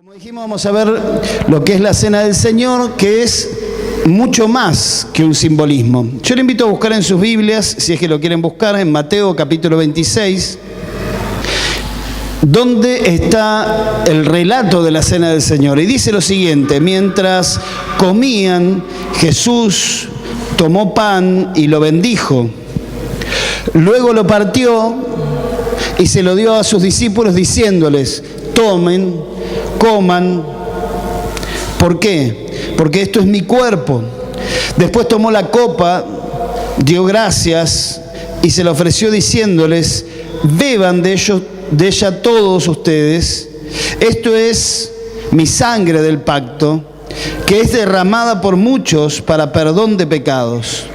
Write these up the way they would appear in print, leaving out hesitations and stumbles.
Como dijimos, vamos a ver lo que es la Cena del Señor, que es mucho más que un simbolismo. Yo le invito a buscar en sus Biblias, si es que lo quieren buscar, en Mateo capítulo 26, donde está el relato de la Cena del Señor. Y dice lo siguiente: mientras comían, Jesús tomó pan y lo bendijo. Luego lo partió y se lo dio a sus discípulos diciéndoles: tomen, coman. ¿Por qué? Porque esto es mi cuerpo. Después tomó la copa, dio gracias y se la ofreció diciéndoles: beban de ella todos ustedes. Esto es mi sangre del pacto, que es derramada por muchos para perdón de pecados.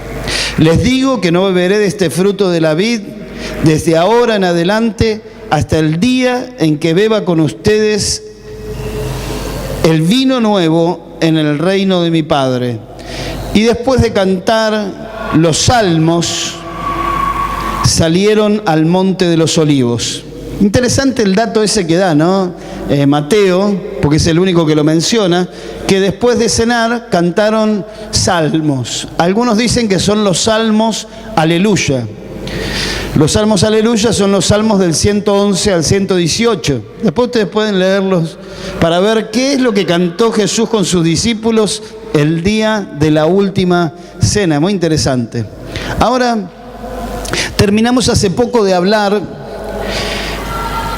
Les digo que no beberé de este fruto de la vid desde ahora en adelante hasta el día en que beba con ustedes el vino nuevo en el reino de mi Padre. Y después de cantar los salmos, salieron al monte de los olivos. Interesante el dato ese que da, ¿no? Mateo, porque es el único que lo menciona, que después de cenar cantaron salmos. Algunos dicen que son los salmos Aleluya. Los salmos Aleluya son los salmos del 111 al 118. Después ustedes pueden leerlos para ver qué es lo que cantó Jesús con sus discípulos el día de la última cena. Muy interesante. Ahora, terminamos hace poco de hablar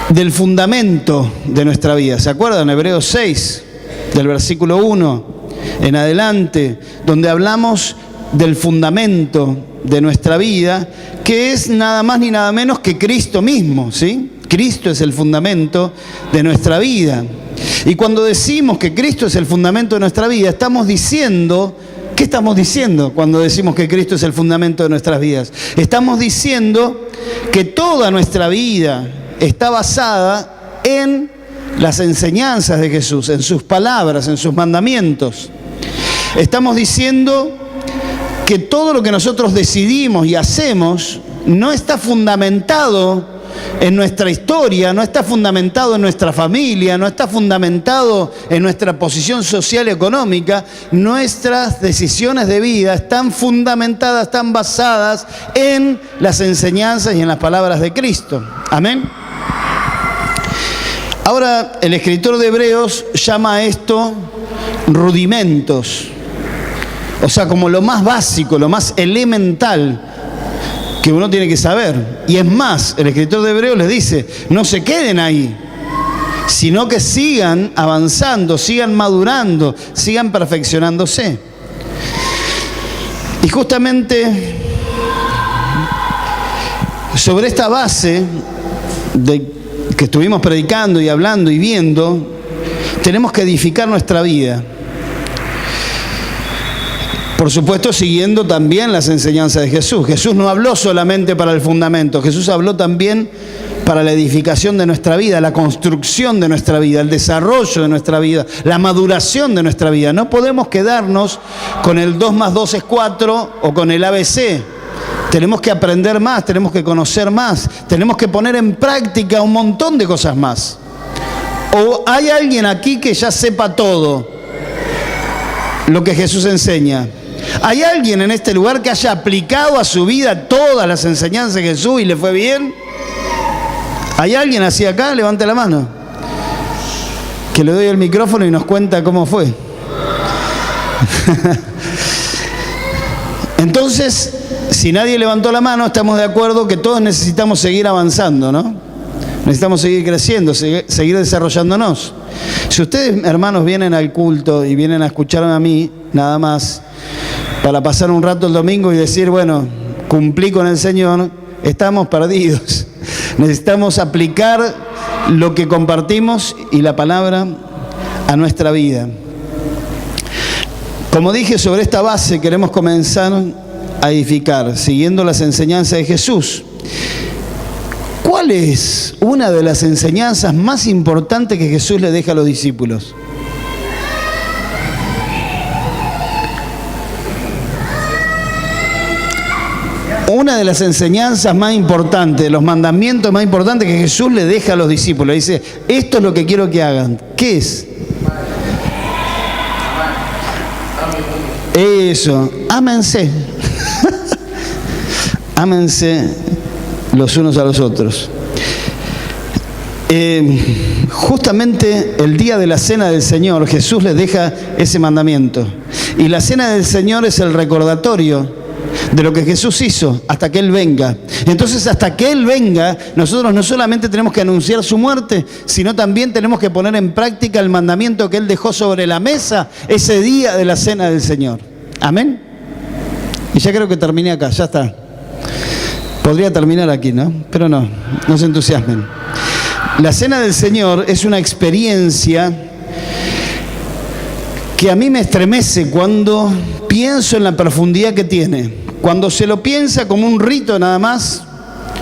del fundamento de nuestra vida. ¿Se acuerdan? Hebreos 6, del versículo 1 en adelante, donde hablamos del fundamento de nuestra vida, que es nada más ni nada menos que Cristo mismo, ¿sí? Cristo es el fundamento de nuestra vida. Y cuando decimos que Cristo es el fundamento de nuestra vida, estamos diciendo, ¿qué estamos diciendo cuando decimos que Cristo es el fundamento de nuestras vidas? Estamos diciendo que toda nuestra vida está basada en las enseñanzas de Jesús, en sus palabras, en sus mandamientos. Estamos diciendo que todo lo que nosotros decidimos y hacemos no está fundamentado en nuestra historia, no está fundamentado en nuestra familia, no está fundamentado en nuestra posición social y económica. Nuestras decisiones de vida están fundamentadas, están basadas en las enseñanzas y en las palabras de Cristo. Amén. Ahora, el escritor de Hebreos llama a esto rudimentos. O sea, como lo más básico, lo más elemental que uno tiene que saber. Y es más, el escritor de Hebreos les dice: no se queden ahí, sino que sigan avanzando, sigan madurando, sigan perfeccionándose. Y justamente sobre esta base de que estuvimos predicando y hablando y viendo, tenemos que edificar nuestra vida. Por supuesto, siguiendo también las enseñanzas de Jesús. Jesús no habló solamente para el fundamento, Jesús habló también para la edificación de nuestra vida, la construcción de nuestra vida, el desarrollo de nuestra vida, la maduración de nuestra vida. No podemos quedarnos con el 2 más 2 es 4 o con el ABC. Tenemos que aprender más, tenemos que conocer más, tenemos que poner en práctica un montón de cosas más. ¿O hay alguien aquí que ya sepa todo lo que Jesús enseña? ¿Hay alguien en este lugar que haya aplicado a su vida todas las enseñanzas de Jesús y le fue bien? ¿Hay alguien así acá? Levante la mano. Que le doy el micrófono y nos cuenta cómo fue. Entonces, si nadie levantó la mano, estamos de acuerdo que todos necesitamos seguir avanzando, ¿no? Necesitamos seguir creciendo, seguir desarrollándonos. Si ustedes, hermanos, vienen al culto y vienen a escucharme a mí, nada más, para pasar un rato el domingo y decir, bueno, cumplí con el Señor, estamos perdidos. Necesitamos aplicar lo que compartimos y la palabra a nuestra vida. Como dije, sobre esta base queremos comenzar a edificar, siguiendo las enseñanzas de Jesús. ¿Cuál es una de las enseñanzas más importantes que Jesús le deja a los discípulos? Una de las enseñanzas más importantes, los mandamientos más importantes que Jesús le deja a los discípulos. Dice: esto es lo que quiero que hagan. ¿Qué es? Eso, ámense. Ámense los unos a los otros. Justamente el día de la Cena del Señor, Jesús les deja ese mandamiento. Y la Cena del Señor es el recordatorio de lo que Jesús hizo hasta que Él venga. Entonces, hasta que Él venga, nosotros no solamente tenemos que anunciar su muerte, sino también tenemos que poner en práctica el mandamiento que Él dejó sobre la mesa ese día de la Cena del Señor. Amén. Y ya creo que terminé acá, ya está. Podría terminar aquí, ¿no? Pero no se entusiasmen. La Cena del Señor es una experiencia que a mí me estremece cuando pienso en la profundidad que tiene. Cuando se lo piensa como un rito nada más,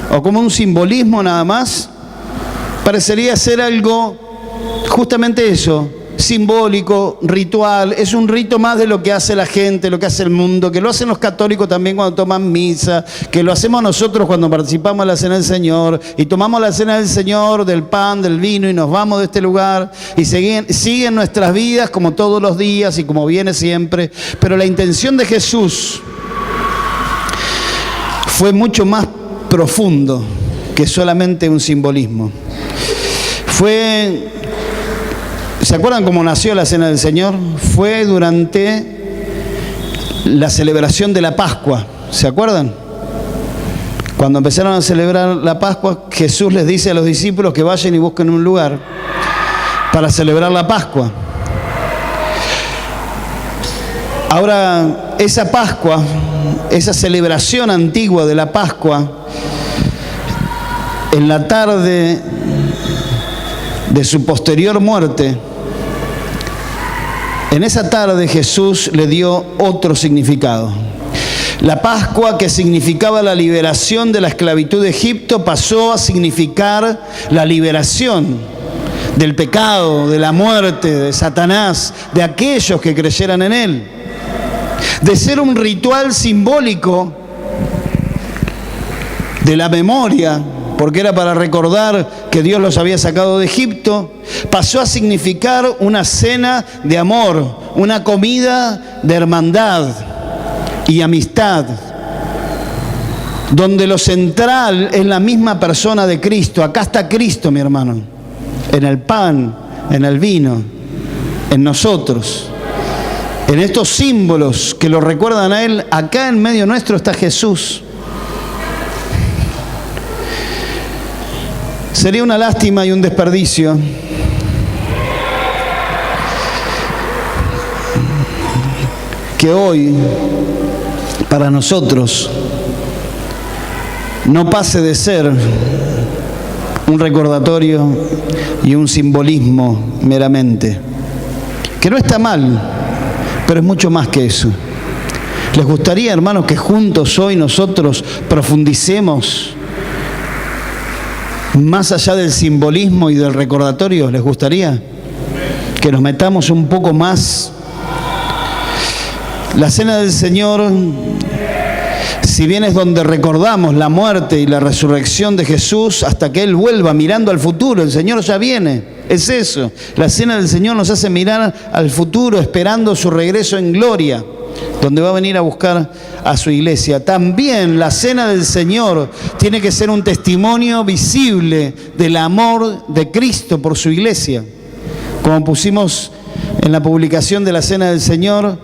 o como un simbolismo nada más, parecería ser algo, justamente eso, simbólico, ritual. Es un rito más de lo que hace la gente, lo que hace el mundo, que lo hacen los católicos también cuando toman misa, que lo hacemos nosotros cuando participamos en la Cena del Señor, y tomamos la Cena del Señor, del pan, del vino, y nos vamos de este lugar, y siguen nuestras vidas como todos los días y como viene siempre. Pero la intención de Jesús fue mucho más profundo que solamente un simbolismo. ¿Se acuerdan cómo nació la Cena del Señor? Fue durante la celebración de la Pascua. ¿Se acuerdan? Cuando empezaron a celebrar la Pascua, Jesús les dice a los discípulos que vayan y busquen un lugar para celebrar la Pascua. Ahora, esa Pascua, esa celebración antigua de la Pascua, en la tarde de su posterior muerte, en esa tarde Jesús le dio otro significado. La Pascua, que significaba la liberación de la esclavitud de Egipto, pasó a significar la liberación del pecado, de la muerte, de Satanás, de aquellos que creyeran en él. De ser un ritual simbólico de la memoria, porque era para recordar que Dios los había sacado de Egipto, pasó a significar una cena de amor, una comida de hermandad y amistad, donde lo central es la misma persona de Cristo. Acá está Cristo, mi hermano, en el pan, en el vino, en nosotros. En estos símbolos que lo recuerdan a Él, acá en medio nuestro está Jesús. Sería una lástima y un desperdicio que hoy, para nosotros, no pase de ser un recordatorio y un simbolismo meramente, que no está mal, pero es mucho más que eso. ¿Les gustaría, hermanos, que juntos hoy nosotros profundicemos más allá del simbolismo y del recordatorio? ¿Les gustaría que nos metamos un poco más? La Cena del Señor, si bien es donde recordamos la muerte y la resurrección de Jesús hasta que Él vuelva, mirando al futuro, el Señor ya viene. Es eso. La Cena del Señor nos hace mirar al futuro, esperando su regreso en gloria, donde va a venir a buscar a su iglesia. También la Cena del Señor tiene que ser un testimonio visible del amor de Cristo por su iglesia. Como pusimos en la publicación de la Cena del Señor,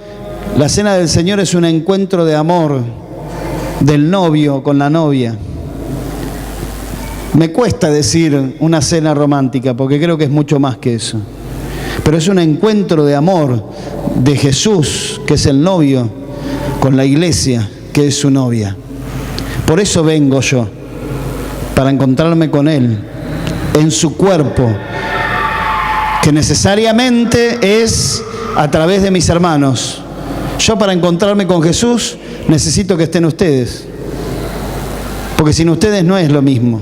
la Cena del Señor es un encuentro de amor del novio con la novia. Me cuesta decir una cena romántica porque creo que es mucho más que eso. Pero es un encuentro de amor de Jesús, que es el novio, con la iglesia, que es su novia. Por eso vengo yo, para encontrarme con Él, en su cuerpo, que necesariamente es a través de mis hermanos. Yo, para encontrarme con Jesús, necesito que estén ustedes, porque sin ustedes no es lo mismo.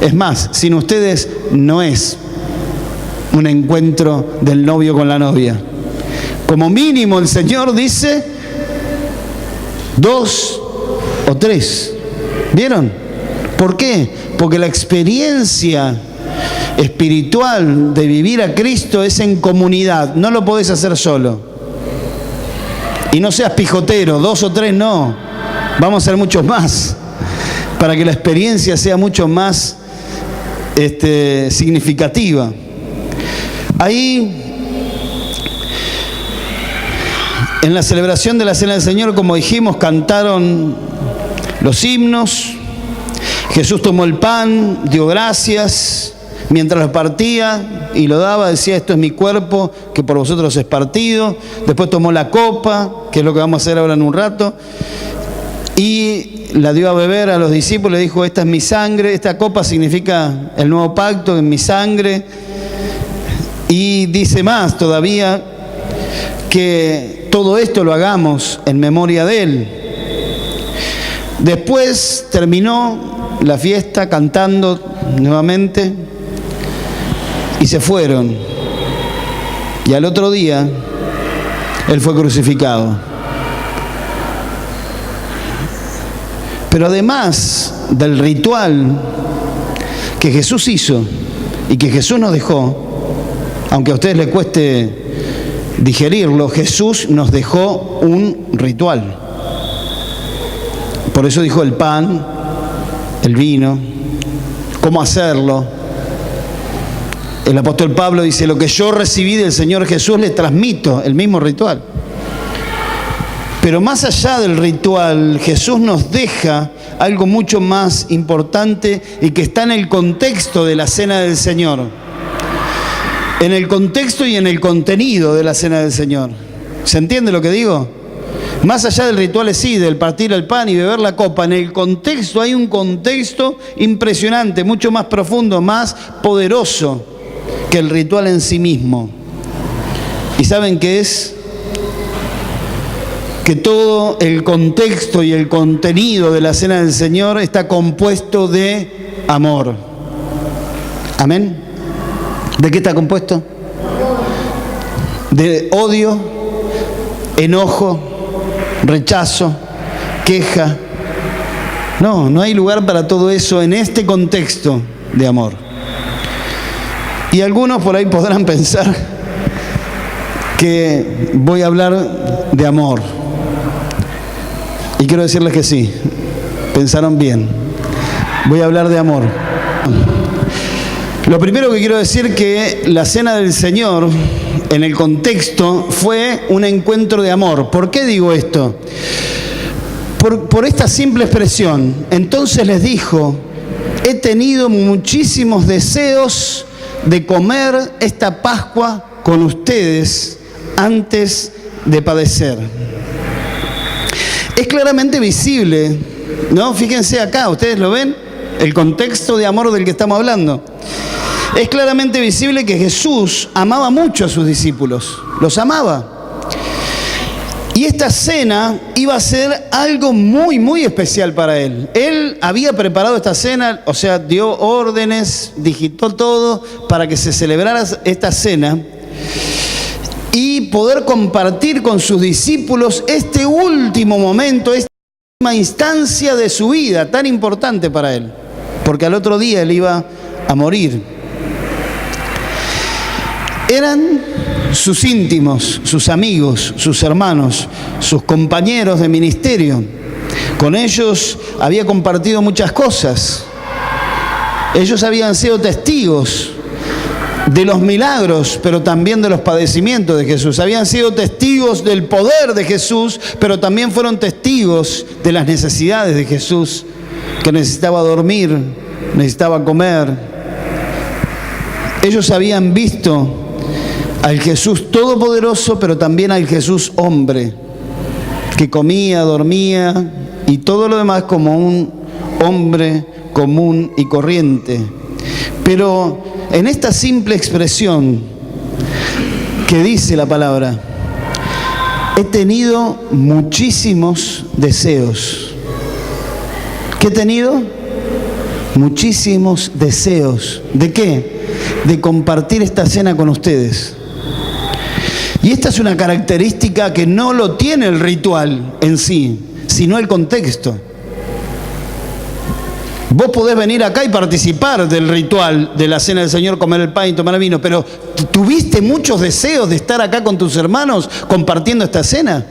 Es más, sin ustedes no es un encuentro del novio con la novia. Como mínimo el Señor dice 2 o 3. ¿Vieron? ¿Por qué? Porque la experiencia espiritual de vivir a Cristo es en comunidad. No lo podés hacer solo. Y no seas pijotero, 2 o 3 no, vamos a ser muchos más, para que la experiencia sea mucho más significativa. Ahí, en la celebración de la Cena del Señor, como dijimos, cantaron los himnos. Jesús tomó el pan, dio gracias, mientras lo partía y lo daba, decía: esto es mi cuerpo que por vosotros es partido. Después tomó la copa, que es lo que vamos a hacer ahora en un rato, y la dio a beber a los discípulos. Le dijo: esta es mi sangre. Esta copa significa el nuevo pacto en mi sangre. Y dice más todavía, que todo esto lo hagamos en memoria de Él. Después terminó la fiesta cantando nuevamente y se fueron. Y al otro día Él fue crucificado. Pero además del ritual que Jesús hizo y que Jesús nos dejó, aunque a ustedes les cueste digerirlo, Jesús nos dejó un ritual. Por eso dijo el pan, el vino, cómo hacerlo. El apóstol Pablo dice: lo que yo recibí del Señor Jesús le transmito, el mismo ritual. Pero más allá del ritual, Jesús nos deja algo mucho más importante y que está en el contexto de la Cena del Señor. En el contexto y en el contenido de la Cena del Señor. ¿Se entiende lo que digo? Más allá del ritual, sí, del partir el pan y beber la copa, en el contexto hay un contexto impresionante, mucho más profundo, más poderoso que el ritual en sí mismo. ¿Y saben qué es? Que todo el contexto y el contenido de la Cena del Señor está compuesto de amor. ¿Amén? ¿De qué está compuesto? De odio, enojo, rechazo, queja. No hay lugar para todo eso en este contexto de amor. Y algunos por ahí podrán pensar que voy a hablar de amor. Y quiero decirles que sí, pensaron bien. Voy a hablar de amor. Lo primero que quiero decir que la Cena del Señor, en el contexto, fue un encuentro de amor. ¿Por qué digo esto? Por esta simple expresión. Entonces les dijo: he tenido muchísimos deseos de comer esta Pascua con ustedes antes de padecer. Es claramente visible, ¿no? Fíjense acá, ¿ustedes lo ven? El contexto de amor del que estamos hablando. Es claramente visible que Jesús amaba mucho a sus discípulos, los amaba. Y esta cena iba a ser algo muy, muy especial para Él. Él había preparado esta cena, o sea, dio órdenes, digitó todo para que se celebrara esta cena y poder compartir con sus discípulos este último momento, esta última instancia de su vida tan importante para Él. Porque al otro día Él iba a morir. Eran sus íntimos, sus amigos, sus hermanos, sus compañeros de ministerio. Con ellos había compartido muchas cosas. Ellos habían sido testigos de los milagros, pero también de los padecimientos de Jesús. Habían sido testigos del poder de Jesús, pero también fueron testigos de las necesidades de Jesús, que necesitaba dormir, necesitaba comer. Ellos habían visto al Jesús todopoderoso, pero también al Jesús hombre, que comía, dormía y todo lo demás como un hombre común y corriente. Pero en esta simple expresión que dice la palabra, he tenido muchísimos deseos. ¿Qué he tenido? Muchísimos deseos. ¿De qué? De compartir esta cena con ustedes. Y esta es una característica que no lo tiene el ritual en sí, sino el contexto. Vos podés venir acá y participar del ritual de la Cena del Señor, comer el pan y tomar el vino, pero ¿tuviste muchos deseos de estar acá con tus hermanos compartiendo esta cena?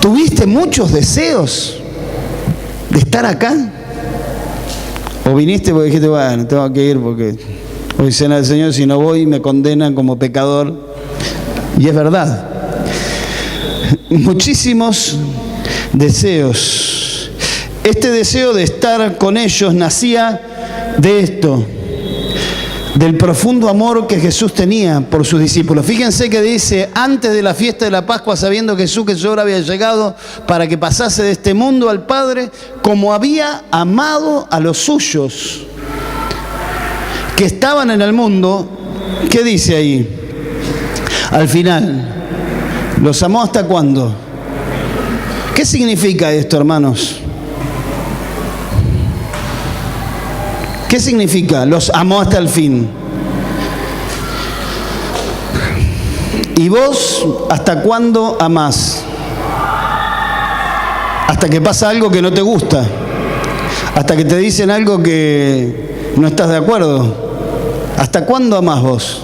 ¿Tuviste muchos deseos de estar acá? ¿O viniste porque dijiste, bueno, tengo que ir porque hoy cena del Señor, si no voy me condenan como pecador? Y es verdad. Muchísimos deseos. Este deseo de estar con ellos nacía de esto, del profundo amor que Jesús tenía por sus discípulos. Fíjense que dice, antes de la fiesta de la Pascua, sabiendo Jesús que su hora había llegado para que pasase de este mundo al Padre, como había amado a los suyos que estaban en el mundo, ¿qué dice ahí? Al final, ¿los amó hasta cuándo? ¿Qué significa esto, hermanos? ¿Qué significa? Los amó hasta el fin. ¿Y vos hasta cuándo amás? Hasta que pasa algo que no te gusta. Hasta que te dicen algo que no estás de acuerdo. ¿Hasta cuándo amás vos?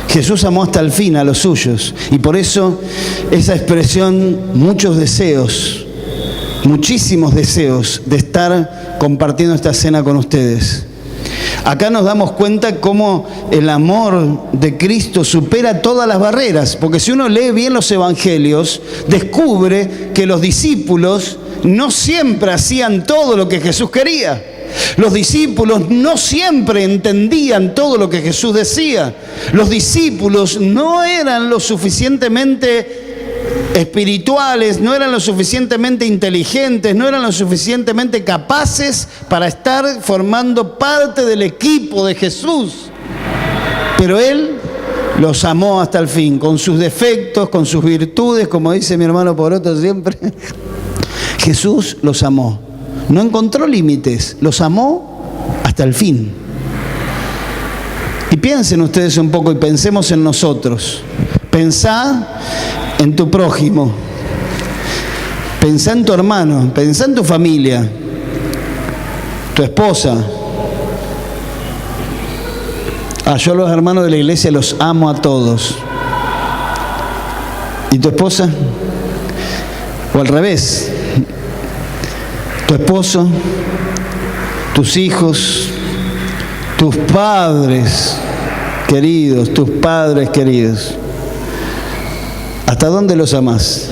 Jesús amó hasta el fin a los suyos. Y por eso esa expresión, muchos deseos, muchísimos deseos de estar compartiendo esta cena con ustedes. Acá nos damos cuenta cómo el amor de Cristo supera todas las barreras, porque si uno lee bien los evangelios, descubre que los discípulos no siempre hacían todo lo que Jesús quería. Los discípulos no siempre entendían todo lo que Jesús decía. Los discípulos no eran lo suficientemente espirituales, no eran lo suficientemente inteligentes, no eran lo suficientemente capaces para estar formando parte del equipo de Jesús. Pero Él los amó hasta el fin, con sus defectos, con sus virtudes, como dice mi hermano Poroto siempre. Jesús los amó. No encontró límites, los amó hasta el fin. Y piensen ustedes un poco y pensemos en nosotros. Pensá en tu prójimo, pensá en tu hermano, pensá en tu familia, tu esposa. Yo a los hermanos de la iglesia los amo a todos. ¿Y tu esposa? O al revés, tu esposo, tus hijos, tus padres queridos, tus padres queridos. ¿Hasta dónde los amás?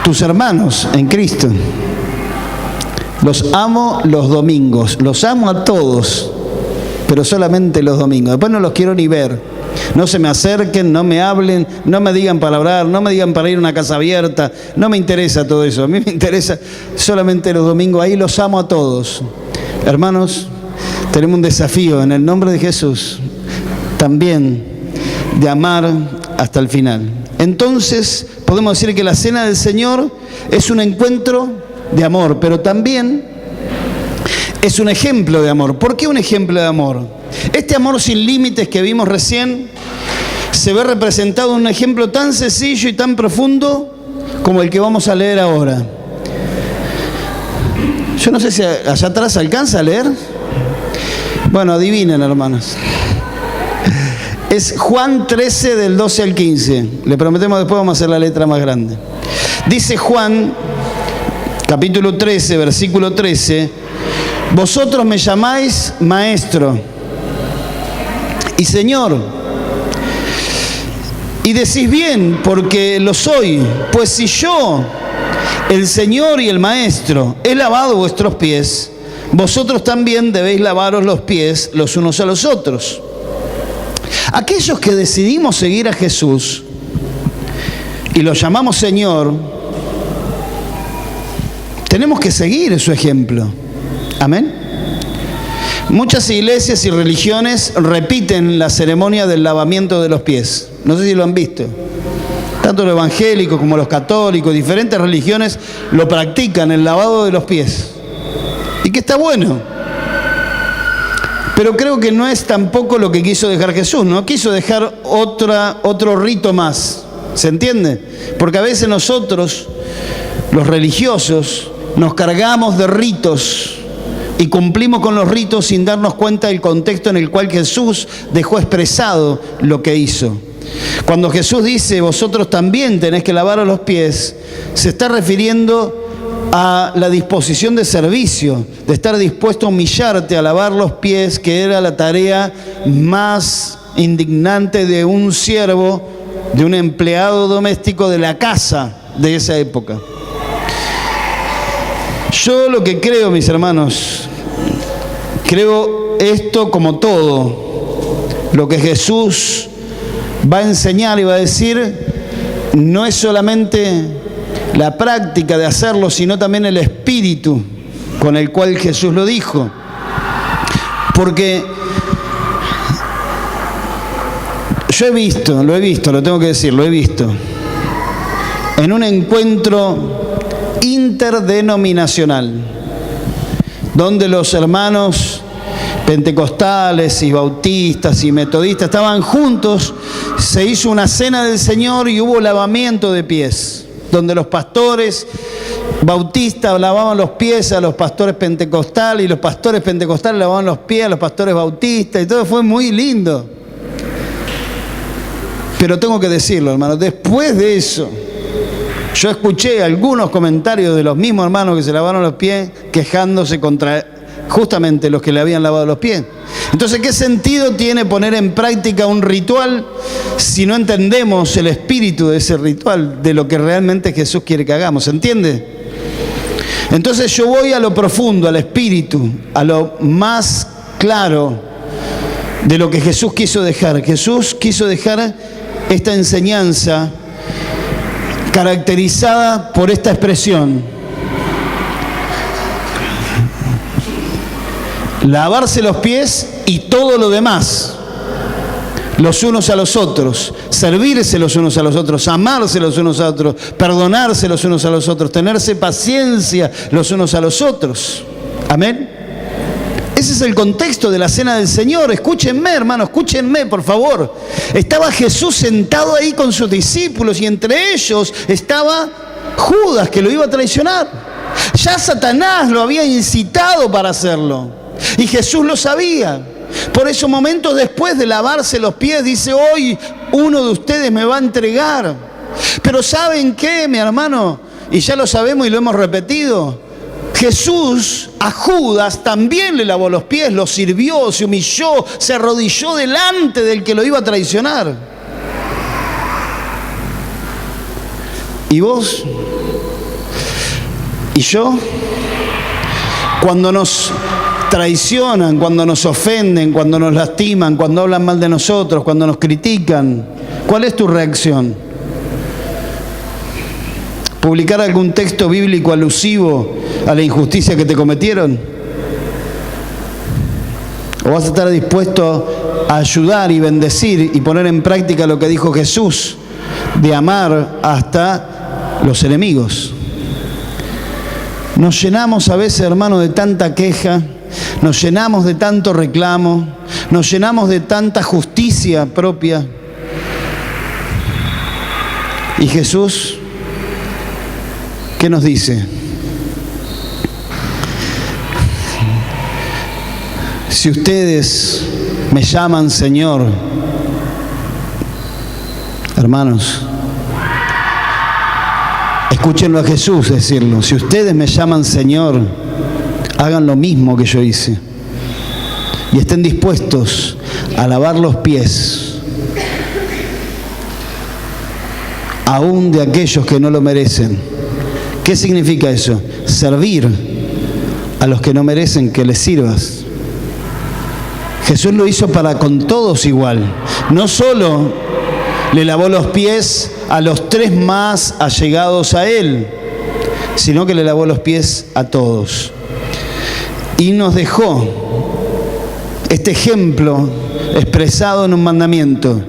Tus hermanos en Cristo. Los amo los domingos, los amo a todos, pero solamente los domingos. Después no los quiero ni ver. No se me acerquen, no me hablen, no me digan para hablar, no me digan para ir a una casa abierta. No me interesa todo eso. A mí me interesa solamente los domingos. Ahí los amo a todos. Hermanos, tenemos un desafío en el nombre de Jesús también de amar hasta el final. Entonces, podemos decir que la cena del Señor es un encuentro de amor, pero también es un ejemplo de amor. ¿Por qué un ejemplo de amor? Este amor sin límites que vimos recién se ve representado en un ejemplo tan sencillo y tan profundo como el que vamos a leer ahora. Yo no sé si allá atrás alcanza a leer. Bueno, adivinen, hermanos. Es Juan 13 del 12 al 15. Le prometemos después vamos a hacer la letra más grande. Dice Juan, capítulo 13, versículo 13: vosotros me llamáis maestro y Señor, y decís bien, porque lo soy, pues si yo, el Señor y el Maestro, he lavado vuestros pies, vosotros también debéis lavaros los pies los unos a los otros. Aquellos que decidimos seguir a Jesús y lo llamamos Señor, tenemos que seguir su ejemplo. Amén. Muchas iglesias y religiones repiten la ceremonia del lavamiento de los pies. No sé si lo han visto. Tanto los evangélicos como los católicos, diferentes religiones lo practican, el lavado de los pies. Y que está bueno. Pero creo que no es tampoco lo que quiso dejar Jesús, no quiso dejar otro rito más. ¿Se entiende? Porque a veces nosotros, los religiosos, nos cargamos de ritos y cumplimos con los ritos sin darnos cuenta del contexto en el cual Jesús dejó expresado lo que hizo. Cuando Jesús dice, vosotros también tenés que lavaros los pies, se está refiriendo a la disposición de servicio, de estar dispuesto a humillarte, a lavar los pies, que era la tarea más indignante de un siervo, de un empleado doméstico de la casa de esa época. Yo lo que creo, mis hermanos, creo esto como todo, lo que Jesús va a enseñar y va a decir, no es solamente la práctica de hacerlo, sino también el espíritu con el cual Jesús lo dijo. Porque yo lo tengo que decir, lo he visto, en un encuentro interdenominacional, donde los hermanos pentecostales y bautistas y metodistas estaban juntos, se hizo una cena del Señor y hubo lavamiento de pies, donde los pastores bautistas lavaban los pies a los pastores pentecostales y los pastores pentecostales lavaban los pies a los pastores bautistas, y todo fue muy lindo. Pero tengo que decirlo, hermanos, después de eso, yo escuché algunos comentarios de los mismos hermanos que se lavaron los pies quejándose contra justamente los que le habían lavado los pies. Entonces, ¿qué sentido tiene poner en práctica un ritual si no entendemos el espíritu de ese ritual, de lo que realmente Jesús quiere que hagamos? ¿Se entiende? Entonces yo voy a lo profundo, al espíritu, a lo más claro de lo que Jesús quiso dejar. Jesús quiso dejar esta enseñanza caracterizada por esta expresión: lavarse los pies y todo lo demás, los unos a los otros, servirse los unos a los otros, amarse los unos a otros, perdonarse los unos a los otros, tenerse paciencia los unos a los otros. Amén. Ese es el contexto de la cena del Señor. Escúchenme, hermano, escúchenme, por favor. Estaba Jesús sentado ahí con sus discípulos y entre ellos estaba Judas, que lo iba a traicionar. Ya Satanás lo había incitado para hacerlo y Jesús lo sabía. Por eso, momentos después de lavarse los pies, dice: hoy uno de ustedes me va a entregar. Pero ¿saben qué, mi hermano? Y ya lo sabemos y lo hemos repetido. Jesús a Judas también le lavó los pies, lo sirvió, se humilló, se arrodilló delante del que lo iba a traicionar. ¿Y vos? ¿Y yo? Cuando nos traicionan, cuando nos ofenden, cuando nos lastiman, cuando hablan mal de nosotros, cuando nos critican, ¿cuál es tu reacción? ¿Publicar algún texto bíblico alusivo a la injusticia que te cometieron? ¿O vas a estar dispuesto a ayudar y bendecir y poner en práctica lo que dijo Jesús, de amar hasta los enemigos? Nos llenamos a veces, hermano, de tanta queja, nos llenamos de tanto reclamo, nos llenamos de tanta justicia propia. Y Jesús, ¿qué nos dice? Si ustedes me llaman Señor, hermanos, escúchenlo a Jesús decirlo: si ustedes me llaman Señor, hagan lo mismo que yo hice y estén dispuestos a lavar los pies, aún de aquellos que no lo merecen. ¿Qué significa eso? Servir a los que no merecen que les sirvas. Jesús lo hizo para con todos igual. No solo le lavó los pies a los 3 más allegados a Él, sino que le lavó los pies a todos. Y nos dejó este ejemplo expresado en un mandamiento: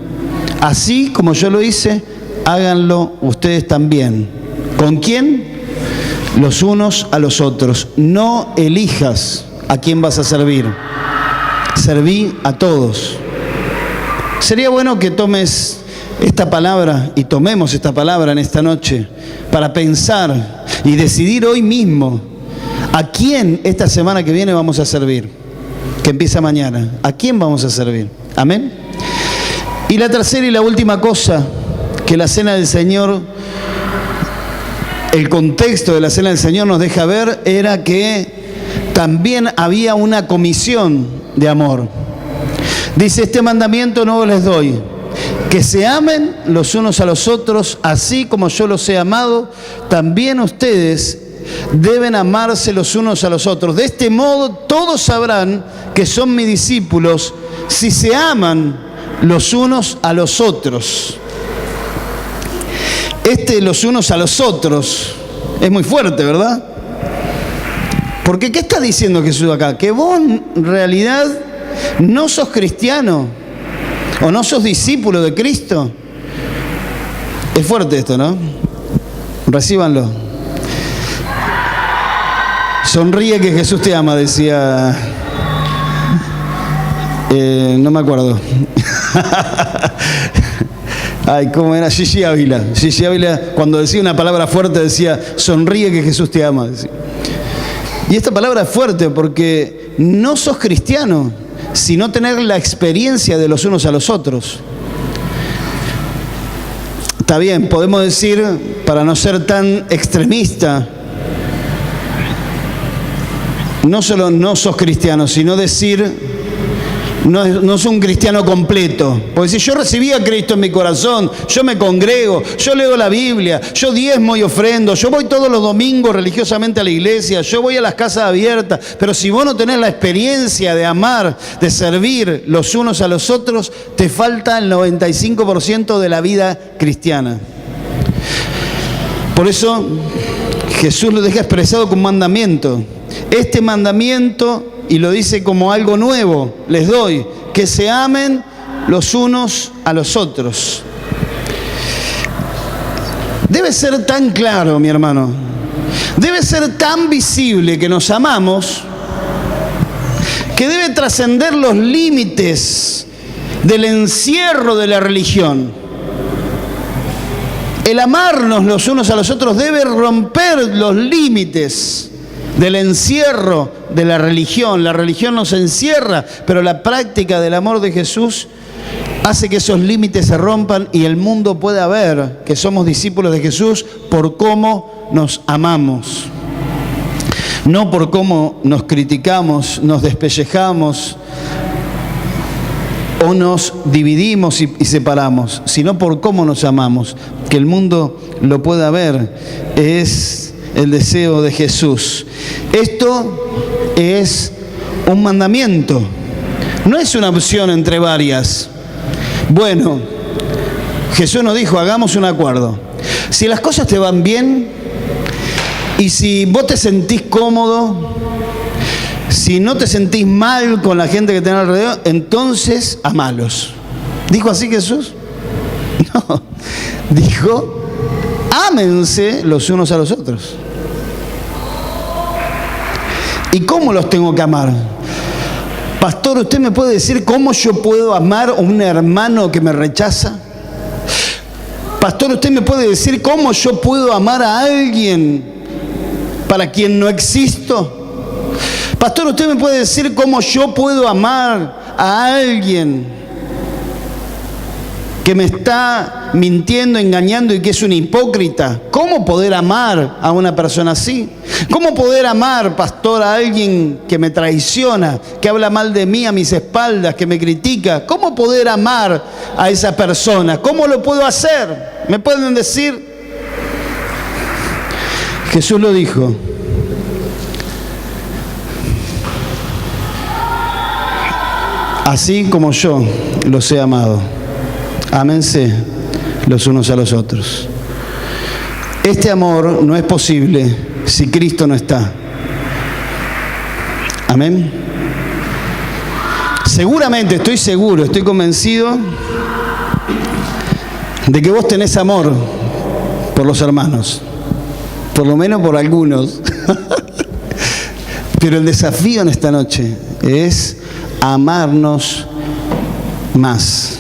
así como yo lo hice, háganlo ustedes también. ¿Con quién? Los unos a los otros. No elijas a quién vas a servir. Serví a todos. Sería bueno que tomes esta palabra y tomemos esta palabra en esta noche para pensar y decidir hoy mismo a quién esta semana que viene vamos a servir, que empieza mañana. ¿A quién vamos a servir? Amén. Y la tercera y la última cosa que la cena del Señor, el contexto de la cena del Señor nos deja ver, era que también había una comisión de amor. Dice, este mandamiento nuevo les doy, que se amen los unos a los otros, así como yo los he amado, también ustedes deben amarse los unos a los otros. De este modo todos sabrán que son mis discípulos si se aman los unos a los otros. Los unos a los otros es muy fuerte, ¿verdad? Porque ¿qué está diciendo Jesús acá? Que vos en realidad no sos cristiano o no sos discípulo de Cristo. Es fuerte esto, ¿no? Recíbanlo. Sonríe que Jesús te ama, decía... no me acuerdo. Ay, ¿cómo era? Gigi Ávila. Gigi Ávila, cuando decía una palabra fuerte, decía, sonríe que Jesús te ama. Decía. Y esta palabra es fuerte porque no sos cristiano, sino tener la experiencia de los unos a los otros. Está bien, podemos decir, para no ser tan extremista, no solo no sos cristiano, sino decir... No soy un cristiano completo. Porque si yo recibí a Cristo en mi corazón, yo me congrego, yo leo la Biblia, yo diezmo y ofrendo, yo voy todos los domingos religiosamente a la iglesia, yo voy a las casas abiertas, pero si vos no tenés la experiencia de amar, de servir los unos a los otros, te falta el 95% de la vida cristiana. Por eso Jesús lo deja expresado como mandamiento. Este mandamiento... y lo dice como algo nuevo, les doy, que se amen los unos a los otros. Debe ser tan claro, mi hermano, debe ser tan visible que nos amamos, que debe trascender los límites del encierro de la religión. El amarnos los unos a los otros debe romper los límites del encierro de la religión. La religión nos encierra, pero la práctica del amor de Jesús hace que esos límites se rompan y el mundo pueda ver que somos discípulos de Jesús por cómo nos amamos. No por cómo nos criticamos, nos despellejamos o nos dividimos y separamos, sino por cómo nos amamos. Que el mundo lo pueda ver es el deseo de Jesús. Esto es un mandamiento, no es una opción entre varias. Bueno, Jesús nos dijo, hagamos un acuerdo. Si las cosas te van bien y si vos te sentís cómodo, si no te sentís mal con la gente que tenés alrededor, entonces amalos. ¿Dijo así Jesús? No, dijo, ámense los unos a los otros. ¿Y cómo los tengo que amar? Pastor, ¿usted me puede decir cómo yo puedo amar a un hermano que me rechaza? Pastor, ¿usted me puede decir cómo yo puedo amar a alguien para quien no existo? Pastor, ¿usted me puede decir cómo yo puedo amar a alguien que me está mintiendo, engañando y que es un hipócrita? ¿Cómo poder amar a una persona así? ¿Cómo poder amar, pastor, a alguien que me traiciona, que habla mal de mí a mis espaldas, que me critica? ¿Cómo poder amar a esa persona? ¿Cómo lo puedo hacer? ¿Me pueden decir? Jesús lo dijo. Así como yo los he amado. Ámense los unos a los otros. Este amor no es posible si Cristo no está. Amén. Seguramente, estoy seguro, estoy convencido de que vos tenés amor por los hermanos, por lo menos por algunos. Pero el desafío en esta noche es amarnos más,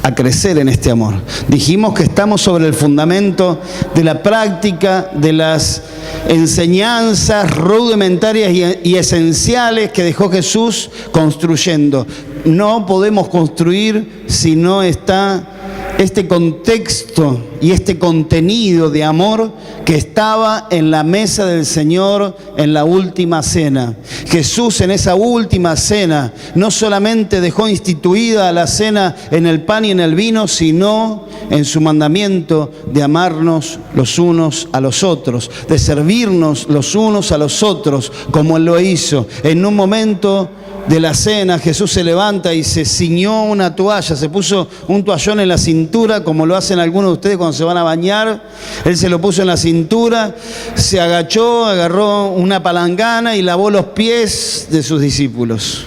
a crecer en este amor. Dijimos que estamos sobre el fundamento de la práctica de las enseñanzas rudimentarias y esenciales que dejó Jesús construyendo. no podemos construir si no está este contexto y este contenido de amor que estaba en la mesa del Señor en la última cena. Jesús en esa última cena no solamente dejó instituida la cena en el pan y en el vino, sino en su mandamiento de amarnos los unos a los otros, de servirnos los unos a los otros, como Él lo hizo. En un momento de la cena, Jesús se levanta y se ciñó una toalla, se puso un toallón en la cintura, como lo hacen algunos de ustedes cuando se van a bañar. Él se lo puso en la cintura, se agachó, agarró una palangana y lavó los pies de sus discípulos.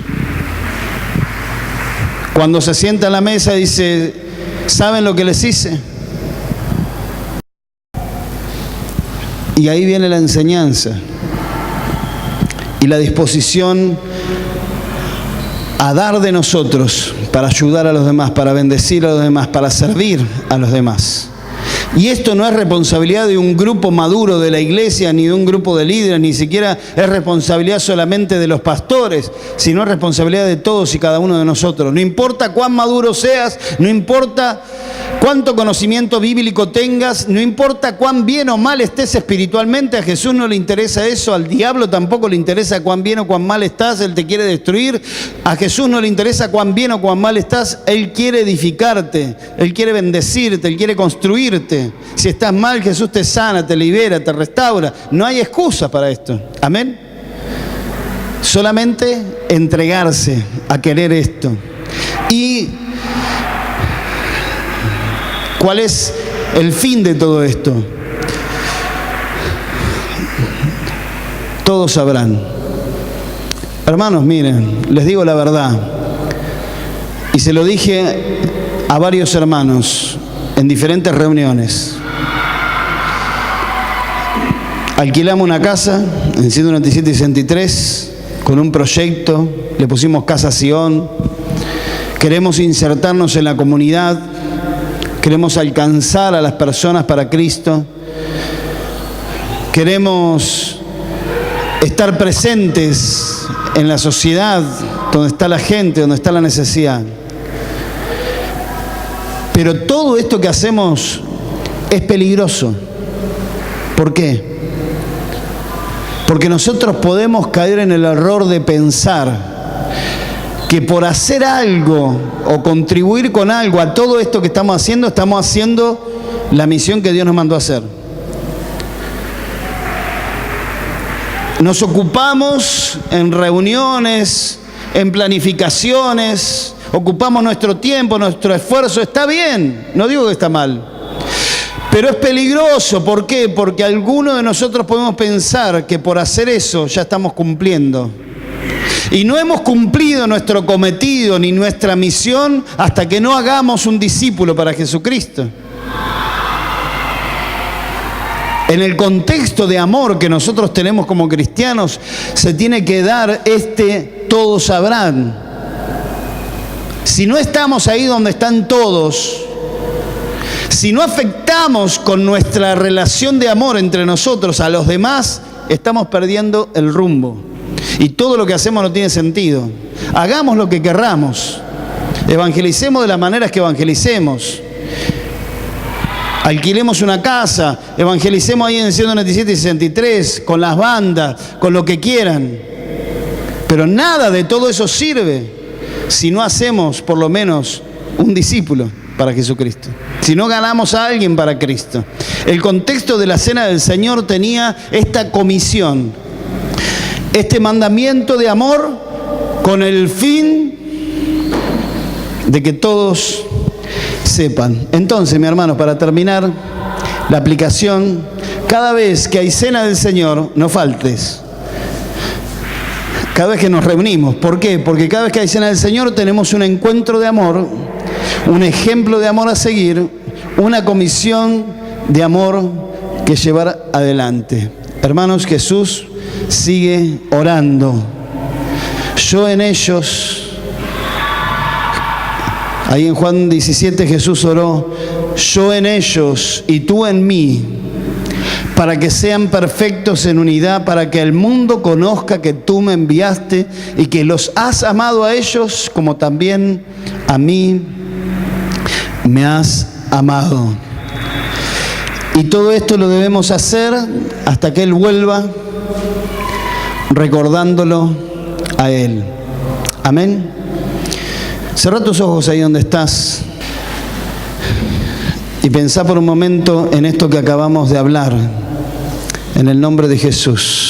Cuando se sienta a la mesa dice, ¿saben lo que les hice? Y ahí viene la enseñanza y la disposición a dar de nosotros para ayudar a los demás, para bendecir a los demás, para servir a los demás. Y esto no es responsabilidad de un grupo maduro de la iglesia, ni de un grupo de líderes, ni siquiera es responsabilidad solamente de los pastores, sino es responsabilidad de todos y cada uno de nosotros. No importa cuán maduro seas, no importa cuánto conocimiento bíblico tengas, no importa cuán bien o mal estés espiritualmente, a Jesús no le interesa eso, al diablo tampoco le interesa cuán bien o cuán mal estás, él te quiere destruir. A Jesús no le interesa cuán bien o cuán mal estás, él quiere edificarte, él quiere bendecirte, él quiere construirte. Si estás mal, Jesús te sana, te libera, te restaura. No hay excusa para esto. Amén. Solamente entregarse a querer esto. ¿Y cuál es el fin de todo esto? Todos sabrán. Hermanos, miren, les digo la verdad. Y se lo dije a varios hermanos en diferentes reuniones. Alquilamos una casa en 197 y 63 con un proyecto, le pusimos Casa Sion. Queremos insertarnos en la comunidad, queremos alcanzar a las personas para Cristo, queremos estar presentes en la sociedad donde está la gente, donde está la necesidad. Pero todo esto que hacemos es peligroso. ¿Por qué? Porque nosotros podemos caer en el error de pensar que por hacer algo o contribuir con algo a todo esto que estamos haciendo la misión que Dios nos mandó a hacer. Nos ocupamos en reuniones, en planificaciones, ocupamos nuestro tiempo, nuestro esfuerzo. Está bien, no digo que está mal, pero es peligroso. ¿Por qué? Porque algunos de nosotros podemos pensar que por hacer eso ya estamos cumpliendo. Y no hemos cumplido nuestro cometido ni nuestra misión hasta que no hagamos un discípulo para Jesucristo. En el contexto de amor que nosotros tenemos como cristianos, se tiene que dar todos sabrán. Si no estamos ahí donde están todos, si no afectamos con nuestra relación de amor entre nosotros a los demás, estamos perdiendo el rumbo. Y todo lo que hacemos no tiene sentido. Hagamos lo que querramos. Evangelicemos de las maneras que evangelicemos. Alquilemos una casa, evangelicemos ahí en 197 y 63, con las bandas, con lo que quieran. Pero nada de todo eso sirve si no hacemos por lo menos un discípulo para Jesucristo. Si no ganamos a alguien para Cristo. El contexto de la cena del Señor tenía esta comisión, este mandamiento de amor con el fin de que todos sepan. Entonces, mi hermano, para terminar la aplicación, cada vez que hay cena del Señor, no faltes. Cada vez que nos reunimos. ¿Por qué? Porque cada vez que hay cena del Señor tenemos un encuentro de amor, un ejemplo de amor a seguir, una comisión de amor que llevar adelante. Hermanos, Jesús sigue orando. Yo en ellos. Ahí en Juan 17 Jesús oró, yo en ellos y tú en mí, para que sean perfectos en unidad, para que el mundo conozca que tú me enviaste y que los has amado a ellos como también a mí me has amado. Y todo esto lo debemos hacer hasta que Él vuelva, recordándolo a Él. Amén. Cerrá tus ojos ahí donde estás y pensá por un momento en esto que acabamos de hablar, en el nombre de Jesús.